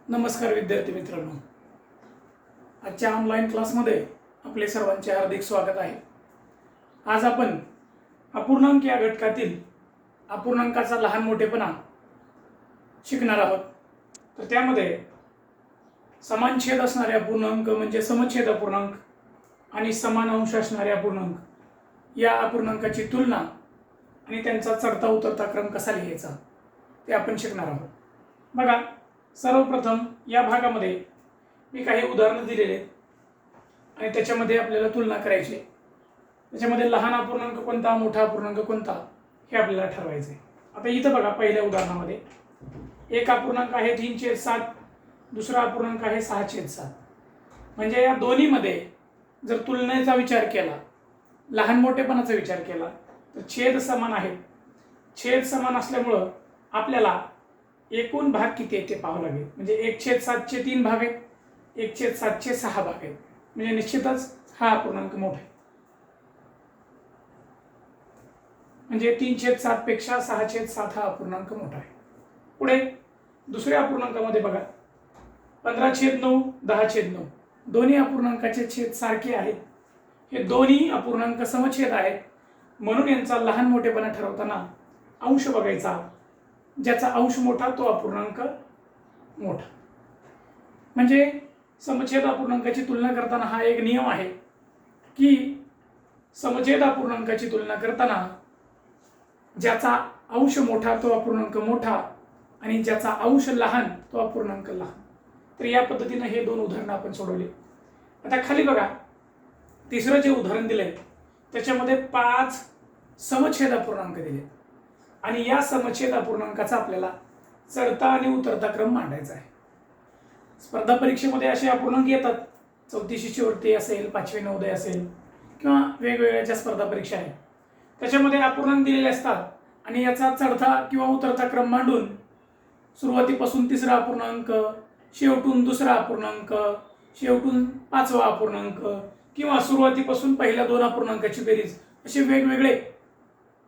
नमस्कार विद्यार्थी मित्रांनो, आजच्या ऑनलाईन क्लासमध्ये आपले सर्वांचे हार्दिक स्वागत आहे। आज आपण अपूर्णांक या घटकातील अपूर्णांकाचा लहान मोठेपणा शिकणार आहोत। तर त्यामध्ये समान छेद असणारे अपूर्णांक म्हणजे समछेद अपूर्णांक आणि समान अंश असणारे अपूर्णांक या अपूर्णांकाची तुलना आणि त्यांचा चढता उतरता क्रम कसा लिहायचा ते आपण शिकणार आहोत। बघा, सर्वप्रथम या भागामध्ये मी काही उदाहरणे दिलेले आहेत आणि त्याच्यामध्ये आपल्याला तुलना करायची आहे। त्याच्यामध्ये लहान अपूर्णांक कोणता, मोठा अपूर्णांक कोणता हे आपल्याला ठरवायचे। आता इथं बघा, पहिल्या उदाहरणामध्ये एक अपूर्णांक आहे 3/7, दुसरा अपूर्णांक आहे 6/7। म्हणजे या दोन्हीमध्ये जर तुलनेचा विचार केला, लहान मोठेपणाचा विचार केला तर छेद समान आहेत। छेद समान असल्यामुळं आपल्याला एकूण भाग किती आहे ते पाहावं लागेल। म्हणजे 1/7 3 भाग आहेत, 1/7 6 भाग आहेत। म्हणजे निश्चितच हा अपूर्णांक मोठा आहे। म्हणजे 3/7 पेक्षा 6/7 हा अपूर्णांक मोठा आहे। पुढे दुसऱ्या अपूर्णांकामध्ये बघा, 15/9 10/9 दोन्ही अपूर्णांकाचे छेद सारखे आहेत। हे दोन्ही अपूर्णांक समछेद आहेत, म्हणून यांचा लहान मोठेपणा ठरवताना अंश बघायचा। ज्याचा अंश मोठा तो अपूर्णांक मोठा। म्हणजे समछेद अपूर्णांकाची तुलना करताना हा एक नियम आहे की समछेद अपूर्णांकाची तुलना करताना ज्याचा अंश मोठा तो अपूर्णांक मोठा आणि ज्याचा अंश लहान तो अपूर्णांक लहान। तर या पद्धतीने हे दोन उदाहरणं आपण सोडवली। आता खाली बघा, तिसरं जे उदाहरण दिलंय त्याच्यामध्ये 5 समछेद अपूर्णांक दिले आणि या समछेद अपूर्णांकाचा आपल्याला चढता आणि उतरता क्रम मांडायचा आहे। स्पर्धा परीक्षेमध्ये असे अपूर्णांक येतात, 4थी शिष्यवृत्ती असेल, 5वी नवोदय असेल किंवा वेगवेगळ्या ज्या स्पर्धा परीक्षा आहेत त्याच्यामध्ये अपूर्णांक दिलेले असतात आणि याचा चढता किंवा उतरता क्रम मांडून सुरुवातीपासून तिसरा अपूर्णांक, शेवटून दुसरा अपूर्णांक, शेवटून 5वा अपूर्णांक किंवा सुरुवातीपासून पहिल्या 2 अपूर्णांकाची बेरीज, असे वेगवेगळे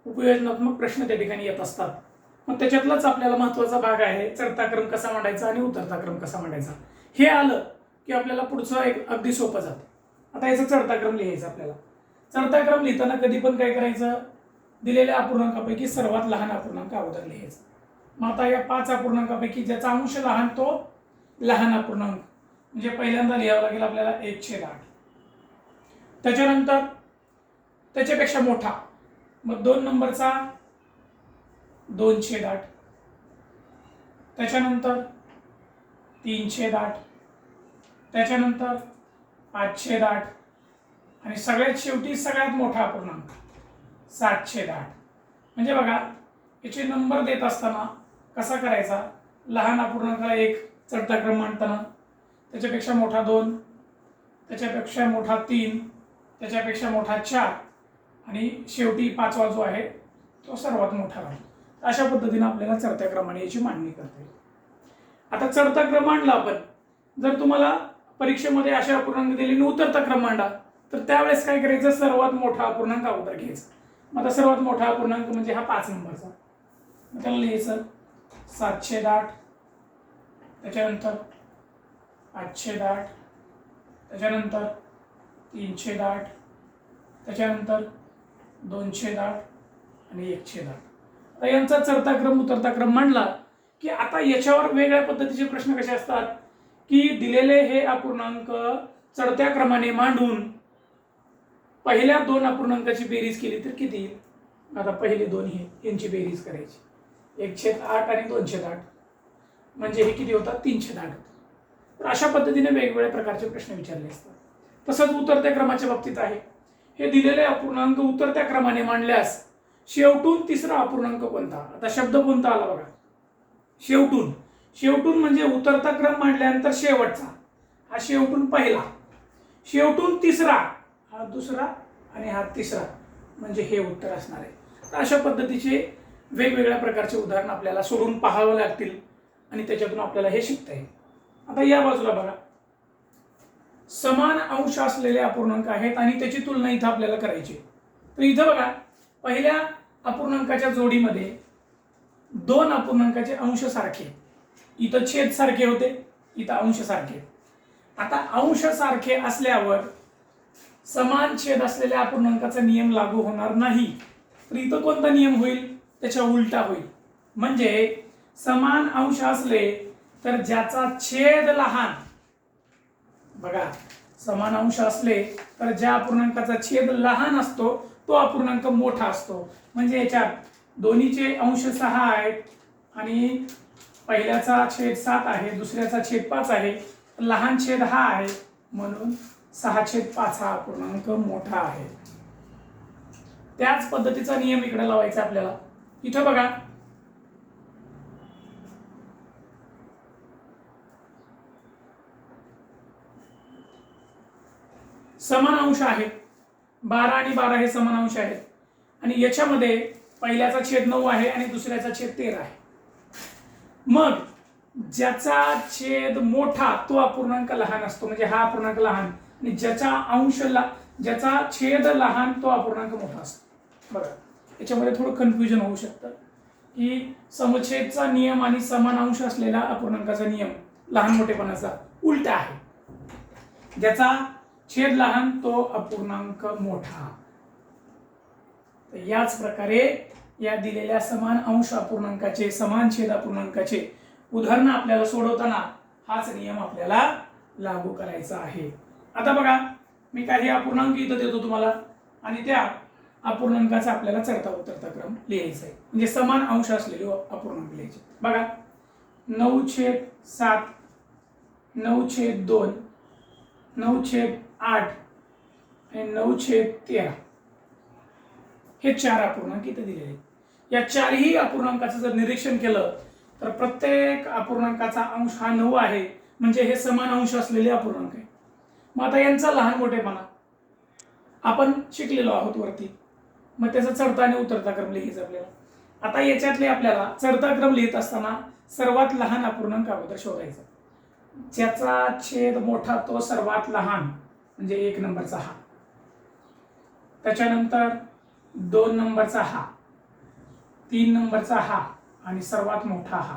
उपयोजनात्मक प्रश्न त्या ठिकाणी येत असतात। मग त्याच्यातलाच आपल्याला महत्त्वाचा भाग आहे चढता क्रम कसा मांडायचा आणि उतरता क्रम कसा मांडायचा। हे आलं की आपल्याला पुढचं एक अगदी सोपं जातं। आता याचा चढता क्रम लिहायचा आपल्याला। चढता क्रम लिहिताना कधी पण काय करायचं, दिलेल्या अपूर्णांकापैकी सर्वात लहान अपूर्णांक अगोदर लिहायचा। मग आता या 5 अपूर्णांकापैकी ज्याचा अंश लहान तो लहान अपूर्णांक, म्हणजे पहिल्यांदा लिहावं लागेल आपल्याला 1/8। त्याच्यानंतर त्याच्यापेक्षा मोठा, मग 2 नंबरचा 2/8, त्याच्यानंतर 3/8, त्याच्यानंतर 5/8 आणि सगळ्यात शेवटी सगळ्यात मोठा अपूर्णांक 7/8। म्हणजे बघा, याचे नंबर देत असताना कसा करायचा, लहान अपूर्णांकाला 1 चढता क्रम मांडताना, त्याच्यापेक्षा मोठा 2, त्याच्यापेक्षा मोठा 3, त्याच्यापेक्षा मोठा 4 आणि शेवटी 5वा जो आहे तो सर्वात मोठा आहे। अशा पद्धतीने आपल्याला चढत्या क्रमाने याची मांडणी करता येईल। आता चढता क्रम मांडला आपण, जर तुम्हाला परीक्षेमध्ये अशा अपूर्णांक दिले आणि उतरता क्रम मांडा तर त्यावेळेस काय करायचं, सर्वात मोठा अपूर्णांक अगोदर घ्यायचा। मग आता सर्वात मोठा अपूर्णांक म्हणजे हा 5 नंबरचा, मग त्याला लिहायचं 7/8, त्याच्यानंतर 5/8, त्याच्यानंतर 3/8, त्याच्यानंतर 2/8 आणि 1/8। आता यांचा चढता क्रम उतरता क्रम मांडला की आता याच्यावर वेगळ्या पद्धतीचे प्रश्न कसे असतात की दिलेले हे अपूर्णांक चढत्या क्रमाने मांडून पहिल्या 2 अपूर्णांकाची बेरीज केली तर किती येईल। आता पहिले 2 यांची बेरीज करायची, 1/8 आणि 2/8 म्हणजे हे किती होतात, 3/8। तर अशा पद्धतीने वेगवेगळ्या प्रकारचे प्रश्न विचारले असतात। तसंच उतरत्या क्रमाच्या बाबतीत आहे, हे दिलेले अपूर्णांक उतरत्या क्रमाने मांडल्यास शेवटून तिसरा अपूर्णांक कोणता। आता शब्द कोणता आला बघा, शेवटून। शेवटून म्हणजे उतरता क्रम मांडल्यानंतर शेवटचा, हा शेवटून पहिला, शेवटून तिसरा हा दुसरा आणि हा तिसरा, म्हणजे हे उत्तर असणार आहे। तर अशा पद्धतीचे वेगवेगळ्या प्रकारचे उदाहरण आपल्याला सोडून पाहावे लागतील आणि त्याच्यातून आपल्याला हे शिकता येईल। आता या बाजूला बघा, समान अंश असलेले अपूर्णांक आहेत आणि त्याची तुलना इथं आपल्याला करायची। तर इथं बघा, पहिल्या अपूर्णांकाच्या जोडीमध्ये दोन अपूर्णांकाचे अंश सारखे, इथं छेद सारखे होते, इथं अंश सारखे. आता अंश सारखे असल्यावर समान छेद असलेल्या अपूर्णांकाचा नियम लागू होणार नाही. तर इथं कोणता नियम होईल? त्याच्या उलटा होईल. म्हणजे समान अंश असले तर ज्याचा छेद लहान, बघा समान अंश असले तर ज्या अपूर्णांकाचा छेद लहान असतो तो अपूर्णांक मोठा असतो. म्हणजे याच्यात दोन्हीचे अंश 6 आहेत आणि पहिल्याचा छेद 7 आहे, दुसऱ्याचा छेद 5 आहे, लहान छेद हा आहे, म्हणून 6/5 हा अपूर्णांक मोठा आहे. त्याच पद्धतीचा नियम इकडे लावायचा आपल्याला. इथं बघा समान अंश आहेत, 12 आणि 12 हे समान अंश आहेत आणि याच्यामध्ये पहिल्याचा छेद 9 आहे आणि दुसऱ्याचा छेद 13 आहे. मग ज्याचा छेद मोठा तो अपूर्णांक लहान असतो, म्हणजे हा अपूर्णांक लहान, आणि ज्याचा छेद लहान तो अपूर्णांक मोठा असतो. बघा याच्यामध्ये थोडं कन्फ्युजन होऊ शकतं की समछेदचा नियम आणि समान अंश असलेला अपूर्णांकाचा नियम लहान मोठेपणाचा उलटा आहे. ज्याचा छेद लहान तो अपूर्णांक मोठा. याच प्रकारे या दिलेल्या समान अंश अपूर्णांकाचे, समान छेद अपूर्णांकाचे उदाहरण आपल्याला सोडवताना हाच नियम आपल्याला लागू करायचा आहे. आता बघा मी काही अपूर्णांक इथं देतो तुम्हाला आणि त्या अपूर्णांकाचा आपल्याला चढता उतरता क्रम लिहायचा आहे. म्हणजे समान अंश असलेले अपूर्णांक लिहायचे. बघा 9/7, 9/2, 9/8 आणि 9/13 हे 4 अपूर्णांक इथे दिलेले आहेत. या चारही अपूर्णांकाचं जर निरीक्षण केलं तर प्रत्येक अपूर्णांकाचा अंश हा 9 आहे, म्हणजे हे समान अंश असलेले अपूर्णांक आहे. मग आता यांचा लहान मोठेपणा आपण शिकलेलो आहोत वरती, मग त्याचा चढता आणि उतरता क्रम लिहायचा आपल्याला. आता याच्यातले आपल्याला चढता क्रम लिहित असताना सर्वात लहान अपूर्णांक अगोदर शोधायचा. ज्याचा छेद मोठा तो सर्वात लहान, म्हणजे 1 नंबरचा हा, त्याच्यानंतर 2 नंबरचा हा, 3 नंबरचा हा आणि सर्वात मोठा हा.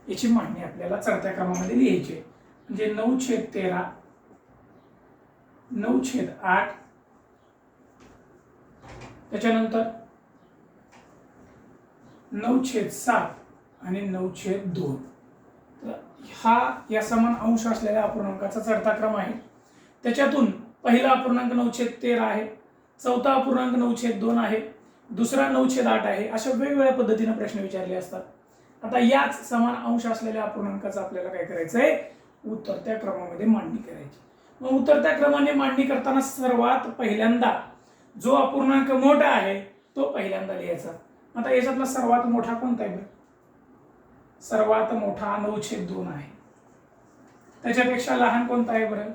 याची मांडणी आपल्याला चढत्या क्रमामध्ये लिहायची. म्हणजे 9/13, 9/8, त्याच्यानंतर 9/7 आणि 9/2. हा या समान अंश असलेल्या अपूर्णांकाचा चढता क्रम आहे. त्याच्यातून पहिला अपूर्णांक 9/13 आहे, चौथा अपूर्णांक 9/2 आहे, दुसरा 9/8 आहे. अशा वेगवेगळ्या पद्धतीने प्रश्न विचारले असतात. आता याच समान अंश असलेल्या अपूर्णांकाचं आपल्याला काय करायचंय? उतरत्या क्रमामध्ये मांडणी करायची. मग उतरत्या क्रमाने मांडणी करताना सर्वात पहिल्यांदा जो अपूर्णांक मोठा आहे तो पहिल्यांदा लिहायचा. आता याच्यातला सर्वात मोठा कोणता आहे? सर्वात मोठा 9/2 आहे. त्याच्यापेक्षा लहान कोणता आहे बरं?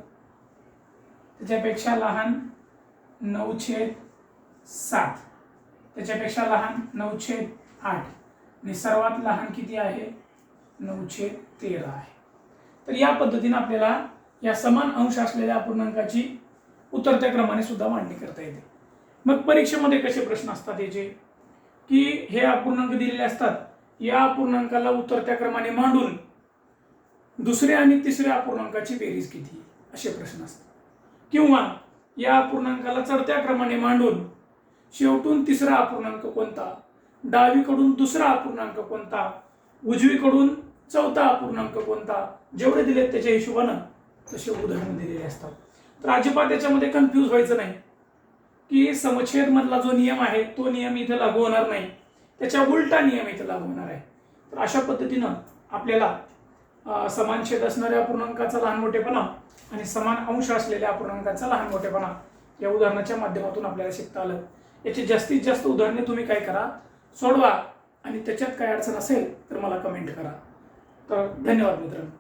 त्याच्यापेक्षा लहान 9/7, त्याच्यापेक्षा लहान 9/8 आणि सर्वात लहान किती आहे? 9/13 आहे. तर या पद्धतीने आपल्याला या समान अंश असलेल्या अपूर्णांकाची उतरत्या क्रमाने सुद्धा मांडणी करता येते. मग परीक्षेमध्ये कसे प्रश्न असतात याचे, की हे अपूर्णांक दिलेले असतात, या अपूर्णांकाला उतरत्या क्रमाने मांडून दुसऱ्या आणि तिसऱ्या अपूर्णांकाची बेरीज किती, असे प्रश्न असतात. किंवा या अपूर्णांकाला चढत्या क्रमाने मांडून शेवटून तिसरा अपूर्णांक कोणता, डावीकडून दुसरा अपूर्णांक कोणता, उजवीकडून चौथा अपूर्णांक कोणता, जेवढे दिलेत त्याच्या हिशोबानं तसे उदाहरण दिलेले असतात. तर अजिबात त्याच्यामध्ये कन्फ्यूज व्हायचं नाही की समछेद मधला जो नियम आहे तो नियम इथे लागू होणार नाही, त्याच्या उलटा नियम इथे लागू होणार आहे. तर अशा पद्धतीनं आपल्याला समान छेद असणाऱ्या अपूर्णांकाचा लहान मोठेपणा आणि समान अंश असलेल्या अपूर्णांकाचा लहान मोठेपणा या उदाहरणाच्या माध्यमातून आपल्याला शिकता आलं. याची जास्तीत जास्त उदाहरणे तुम्ही काय करा, सोडवा आणि त्याच्यात काय अडचण असेल तर मला कमेंट करा. तर धन्यवाद मित्रांनो.